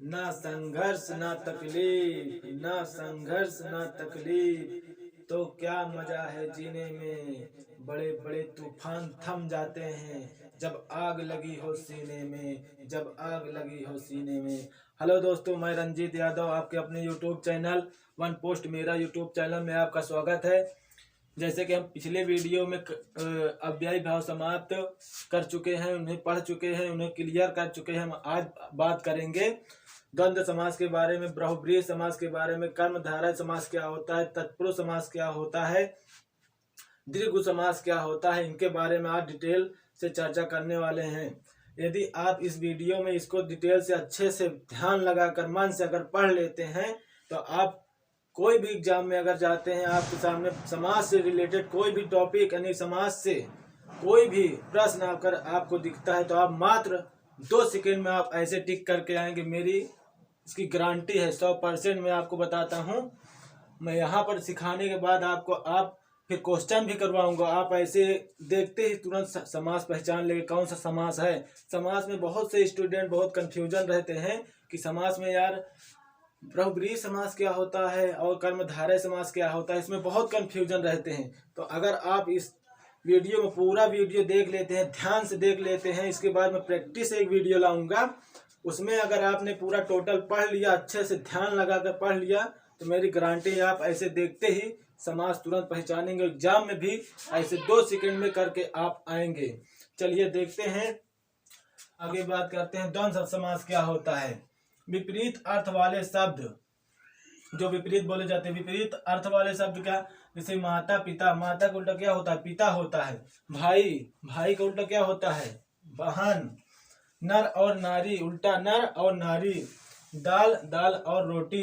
ना संघर्ष ना तकलीफ, ना संघर्ष ना तकलीफ, तो क्या मजा है जीने में। बड़े बड़े तूफान थम जाते हैं जब आग लगी हो सीने में, जब आग लगी हो सीने में। हेलो दोस्तों, मैं रंजीत यादव आपके अपने यूट्यूब चैनल वन पोस्ट मेरा यूट्यूब चैनल में आपका स्वागत है। जैसे कि हम पिछले वीडियो में अव्ययी भाव समाप्त कर चुके हैं, उन्हें पढ़ चुके हैं, उन्हें क्लियर कर चुके हैं। हम आज बात करेंगे द्वंद्व समास के बारे में, बहुब्रीहि समास के बारे में, कर्मधारय समास क्या होता है, तत्पुरुष समास क्या होता है, दीर्घ समास क्या होता है, इनके बारे में आज डिटेल से चर्चा करने वाले हैं। यदि आप इस वीडियो में इसको डिटेल से अच्छे से ध्यान लगाकर मन से अगर पढ़ लेते हैं तो आप कोई भी एग्जाम में अगर जाते हैं, आपके सामने समाज से रिलेटेड कोई भी टॉपिक यानी समाज से कोई भी प्रश्न आकर आपको दिखता है तो आप मात्र 2 सेकंड में आप ऐसे टिक करके आएंगे। मेरी इसकी गारंटी है, 100% मैं आपको बताता हूँ। मैं यहाँ पर सिखाने के बाद आपको फिर क्वेश्चन भी करवाऊंगा। आप ऐसे देखते ही तुरंत समास पहचान लेंगे कौन सा समास है। समास में बहुत से स्टूडेंट बहुत कंफ्यूजन रहते हैं कि समास में यार बहुब्रीहि समास क्या होता है और कर्मधारय समास क्या होता है, इसमें बहुत कंफ्यूजन रहते हैं। तो अगर आप इस वीडियो में पूरा वीडियो देख लेते हैं, ध्यान से देख लेते हैं, इसके बाद मैं प्रैक्टिस एक वीडियो लाऊंगा, उसमें अगर आपने पूरा टोटल पढ़ लिया, अच्छे से ध्यान लगाकर पढ़ लिया, तो मेरी गारंटी है आप ऐसे देखते ही समास तुरंत पहचानेंगे। एग्जाम में भी ऐसे 2 सेकंड में करके आप आएंगे। चलिए देखते हैं, आगे बात करते हैं। द्वंद्व समास क्या होता है। विपरीत अर्थ वाले शब्द जो विपरीत बोले जाते हैं। विपरीत अर्थ वाले शब्द क्या, जैसे माता पिता, माता का उल्टा क्या होता है, पिता होता है। भाई, भाई का उल्टा क्या होता है, बहन। नर और नारी, उल्टा नर और नारी। दाल, दाल और रोटी,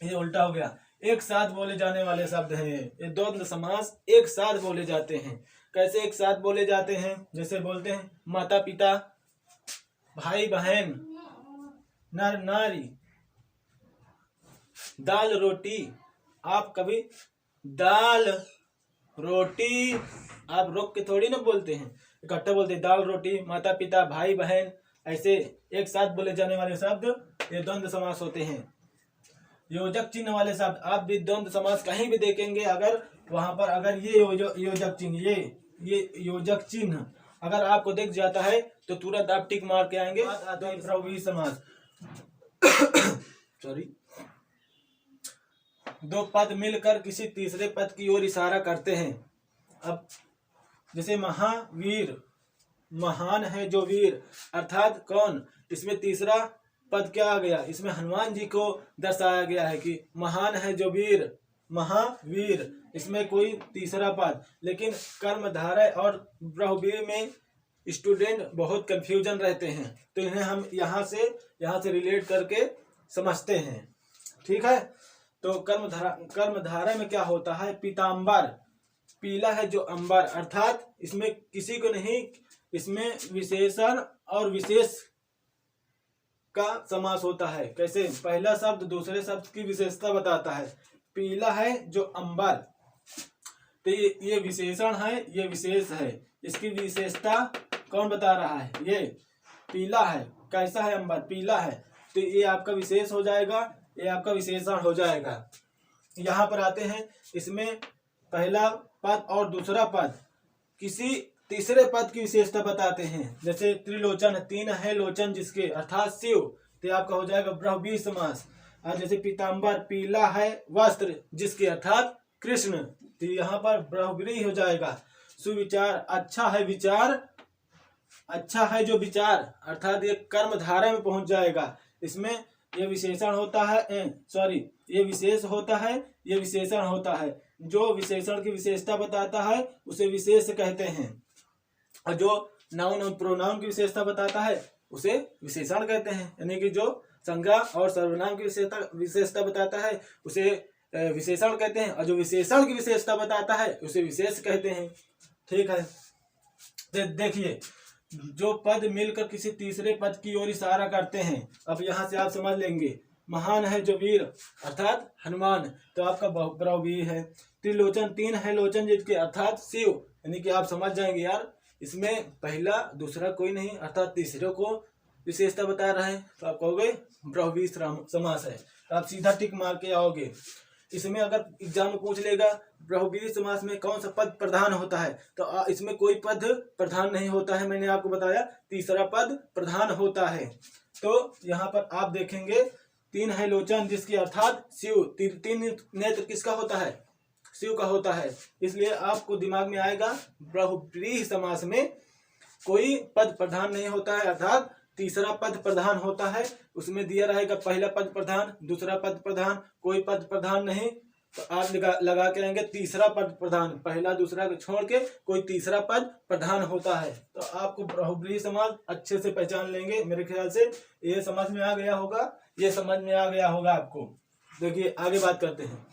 ये उल्टा हो गया। एक साथ बोले जाने वाले शब्द हैं ये द्वंद्व समास, एक साथ बोले जाते हैं। कैसे एक साथ बोले जाते हैं, जैसे बोलते हैं माता पिता, भाई बहन, नर नारी, दाल रोटी। आप कभी दाल रोटी आप रोक के थोड़ी ना बोलते हैं, इकट्ठा बोलते हैं। दाल रोटी, माता पिता, भाई बहन, ऐसे एक साथ बोले जाने वाले शब्द ये द्वंद्व समास होते हैं। योजक चिन्ह वाले शब्द आप भी द्वंद्व समास कहीं भी देखेंगे, अगर वहां पर अगर ये योजक चिन्ह, ये योजक चिन्ह अगर आपको दिख जाता है तो तुरंत आप टिक मार के आएंगे। बहुब्रीहि समास सॉरी, 2 पद मिलकर किसी तीसरे पद की ओर इशारा करते हैं। अब जैसे महावीर, महान है जो वीर, अर्थात कौन, इसमें तीसरा पद क्या आ गया, इसमें हनुमान जी को दर्शाया गया है कि महान है जो वीर, महावीर, इसमें कोई तीसरा पद। लेकिन कर्मधारय और बहुब्रीहि में स्टूडेंट बहुत कंफ्यूजन रहते हैं, तो इन्हें हम यहाँ से रिलेट करके समझते हैं। ठीक है, तो कर्मधारय में क्या होता है, पीताम्बर, पीला है जो अंबर, अर्थात इसमें किसी को नहीं, इसमें विशेषण और विशेष का समास होता है। कैसे, पहला शब्द दूसरे शब्द की विशेषता बताता है। पीला है जो अंबर, तो ये विशेषण है, ये विशेष है। इसकी विशेषता कौन बता रहा है, ये पीला है। कैसा है, अंबर, पीला है, तो ये आपका विशेष हो जाएगा, ये आपका विशेषण हो जाएगा। यहाँ पर आते हैं, इसमें पहला पद और दूसरा पद किसी तीसरे पद की विशेषता बताते हैं। जैसे त्रिलोचन, 3 है लोचन जिसके, अर्थात शिव, तो आपका हो जाएगा बहुब्रीहि समास। और जैसे पीताम्बर, पीला है वस्त्र जिसके, अर्थात कृष्ण, तो यहाँ पर बहुब्रीहि हो जाएगा। सुविचार, अच्छा है विचार, अच्छा है जो विचार, अर्थात ये कर्मधारय में पहुंच जाएगा। इसमें ये विशेषण होता है, सॉरी, ये विशेष होता है, ये विशेषण होता है। जो विशेषण की विशेषता बताता है उसे विशेष कहते हैं, और जो नाउन और प्रोनाउन की विशेषता बताता है उसे विशेषण कहते हैं। यानी कि जो संज्ञा और सर्वनाम की विशेषता बताता है उसे विशेषण कहते हैं, और जो विशेषण की विशेषता बताता है उसे विशेष कहते हैं। ठीक है, देखिए, जो पद मिलकर किसी तीसरे पद की ओर इशारा करते हैं। अब यहाँ से आप समझ लेंगे, महान है जो वीर, अर्थात हनुमान, तो आपका बहुब्रीहि है। त्रिलोचन, 3 है लोचन जिसके, अर्थात शिव, यानी कि आप समझ जाएंगे यार इसमें पहला दूसरा कोई नहीं, अर्थात तीसरे को विशेषता बता रहा है तो आप कहोगे बहुव्रीहि समास है, तो आप सीधा टिक मार के आओगे। इसमें अगर एग्जाम में पूछ लेगा बहुव्रीहि समास में कौन सा पद प्रधान होता है, तो इसमें कोई पद प्रधान नहीं होता है। मैंने आपको बताया तीसरा पद प्रधान होता है। तो यहाँ पर आप देखेंगे तीन है लोचन, जिसकी अर्थात शिव, तीन नेत्र किसका होता है, शिव का होता है। इसलिए आपको दिमाग में आएगा बहुव्रीहि समास में कोई पद प्रधान नहीं होता है, अर्थात तीसरा पद प्रधान होता है। उसमें दिया रहेगा पहला पद प्रधान, दूसरा पद प्रधान, कोई पद प्रधान नहीं, तो आप लगा के आएंगे तीसरा पद प्रधान, पहला दूसरा को छोड़ के कोई तीसरा पद प्रधान होता है। तो आपको बहुव्रीहि समास अच्छे से पहचान लेंगे। मेरे ख्याल से ये समझ में आ गया होगा, ये समझ में आ गया होगा आपको। देखिए आगे बात करते हैं।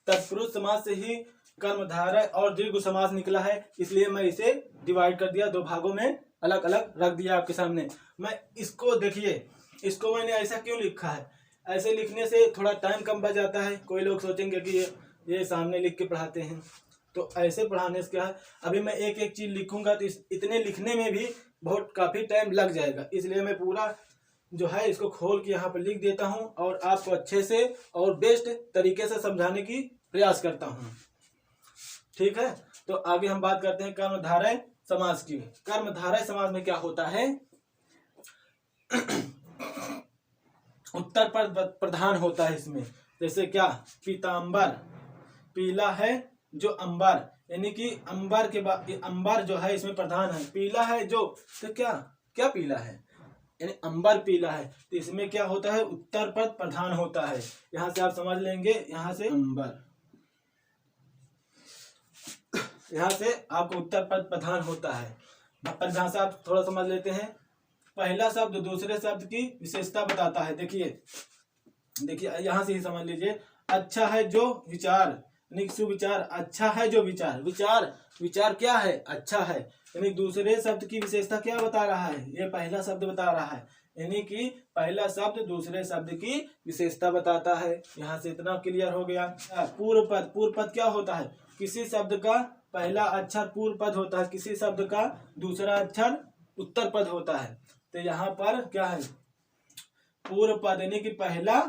तत्पुरुष समास से ही कर्मधारय और दीर्घ समास निकला है, इसलिए मैं इसे डिवाइड कर दिया, दो भागों में अलग अलग रख दिया आपके सामने। मैं इसको देखिए, इसको मैंने ऐसा क्यों लिखा है, ऐसे लिखने से थोड़ा टाइम कम बच जाता है। कोई लोग सोचेंगे कि ये सामने लिख के पढ़ाते हैं, तो ऐसे पढ़ाने से क्या है, अभी मैं एक एक चीज लिखूंगा तो इतने लिखने में भी बहुत काफी टाइम लग जाएगा। इसलिए मैं पूरा जो है इसको खोल के यहाँ पर लिख देता हूँ और आपको अच्छे से और बेस्ट तरीके से समझाने की प्रयास करता हूँ। ठीक है, तो आगे हम बात करते हैं कर्मधारय समास की। कर्मधारय समास में क्या होता है, उत्तर पद प्रधान होता है इसमें। जैसे क्या, पीतांबर, पीला है जो अंबर, यानी कि अंबर के बाद अंबर जो है इसमें प्रधान है। पीला है जो, तो क्या क्या पीला है, यानी अंबर पीला है, तो इसमें क्या होता है, उत्तर पद प्रधान होता है। यहां से आप समझ लेंगे, यहां से अंबर, यहां से आपको उत्तर पद प्रधान होता है। अब जहां से आप थोड़ा समझ लेते हैं, पहला शब्द दूसरे शब्द की विशेषता बताता है। देखिए यहां से ही समझ लीजिए, अच्छा है जो विचार, यानी सुविचार, अच्छा है जो विचार, विचार क्या है, अच्छा है, यानी दूसरे शब्द की विशेषता क्या बता रहा है, ये पहला शब्द बता रहा है, यानी कि पहला शब्द दूसरे शब्द की विशेषता बताता है। यहाँ से इतना क्लियर हो गया। पूर्व पद, पूर्व पद क्या होता है, किसी शब्द का पहला अक्षर पूर्व पद होता है, किसी शब्द का दूसरा अक्षर उत्तर पद होता है। तो यहाँ पर क्या है, पूर्व पद यानी कि पहला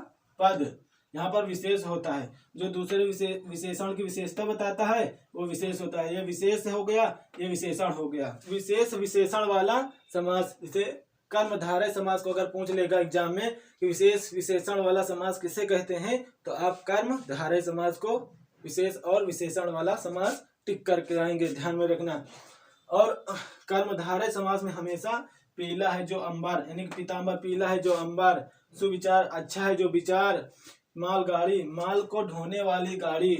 पद यहाँ पर विशेष होता है, जो दूसरे विशेषण की विशेषता बताता है वो विशेष होता है। ये विशेष हो गया, ये विशेषण हो गया। विशेष विशेषण वाला समास, इसे कर्मधारय समास को अगर पूछ लेगा एग्जाम में कि विशेष विशेषण वाला समास किसे कहते हैं, तो आप कर्मधारय समास को विशेष और विशेषण वाला समास टिक करके आएंगे, ध्यान में रखना। और कर्मधारय समास में हमेशा पीला है जो अंबर, यानी कि पीतांबर पीला है जो अंबर, सुविचार अच्छा है जो विचार, माल गाड़ी, माल को ढोने वाली गाड़ी,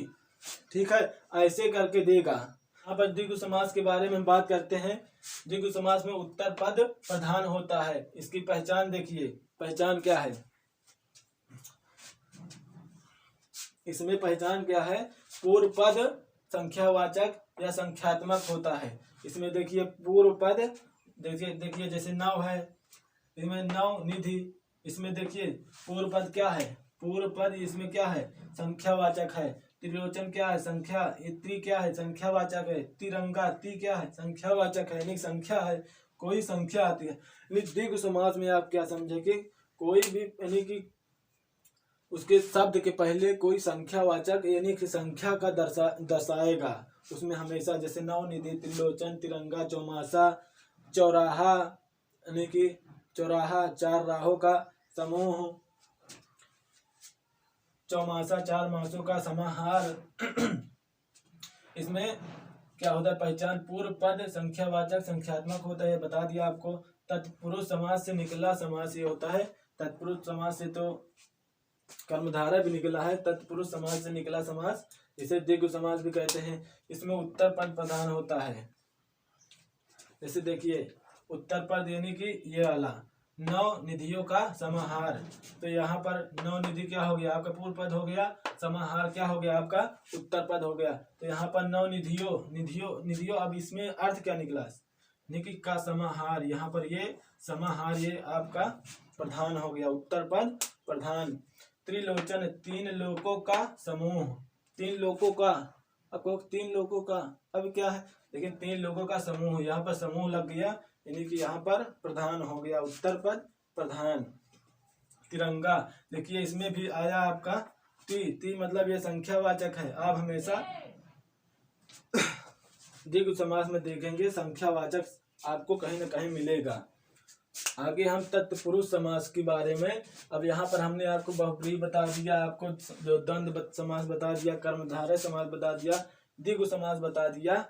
ठीक है, ऐसे करके देगा। यहाँ पर द्विगु समास के बारे में बात करते हैं। द्विगु समास में उत्तर पद प्रधान होता है। इसकी पहचान देखिए, पहचान क्या है, इसमें पहचान क्या है, पूर्व पद संख्यावाचक या संख्यात्मक होता है। इसमें देखिए पूर्व पद, देखिए जैसे नव है, इसमें नव निधि, इसमें देखिए पूर्व पद क्या है, पूर्व पद इसमें क्या है, संख्यावाचक है। त्रिलोचन क्या है, संख्या, त्री क्या है, संख्यावाचक है। तिरंगा, ती क्या है, संख्यावाचक है, यानी संख्या है, कोई संख्या आती है। द्विगु समास में आप क्या समझे कि कोई भी, यानी कि उसके शब्द के पहले कोई संख्यावाचक यानी कि संख्या का दर्शाएगा। उसमें हमेशा जैसे नवनिधि, त्रिलोचन, तिरंगा, चौमासा, चौराहा, यानी कि चौराहा चार राहों का समूह, चौमासा चार मासों का समाहार। इसमें क्या होता है, पहचान पूर्व पद संख्यावाचक संख्यात्मक होता है, बता दिया आपको। तत्पुरुष समास से निकला समास ये होता है। तत्पुरुष समास से तो कर्मधारय भी निकला है, तत्पुरुष समास से निकला समास, इसे द्विगु समास भी कहते हैं। इसमें उत्तर पद प्रधान होता है। जैसे देखिए उत्तर पद यानी कि ये वाला नौ निधियों का समाहार, तो यहाँ पर नौ निधि क्या हो गया, आपका पूर्व पद हो गया, समाहार क्या हो गया, आपका उत्तर पद हो गया। तो यहाँ पर नौ निधियों, अब इसमें अर्थ क्या निकला, निधि का समाहार, यहाँ पर ये समाहार ये आपका प्रधान हो गया, उत्तर पद प्रधान। त्रिलोचन, तीन लोकों का समूह, तीन लोकों का, आपको तीन लोकों का, अब क्या है, लेकिन तीन लोगों का समूह, यहाँ पर समूह लग गया, यानी कि यहाँ पर प्रधान हो गया, उत्तर पद प्रधान। तिरंगा, देखिए इसमें भी आया आपका ती मतलब ये संख्यावाचक है। आप हमेशा द्विगु समास में देखेंगे संख्यावाचक आपको कहीं ना कहीं मिलेगा। आगे हम तत्पुरुष समास के बारे में, अब यहाँ पर हमने आपको बहुब्रीहि बता दिया, आपको जो द्वंद्व समास बता दिया, कर्मधारय समास बता दिया, द्विगु समास बता दिया।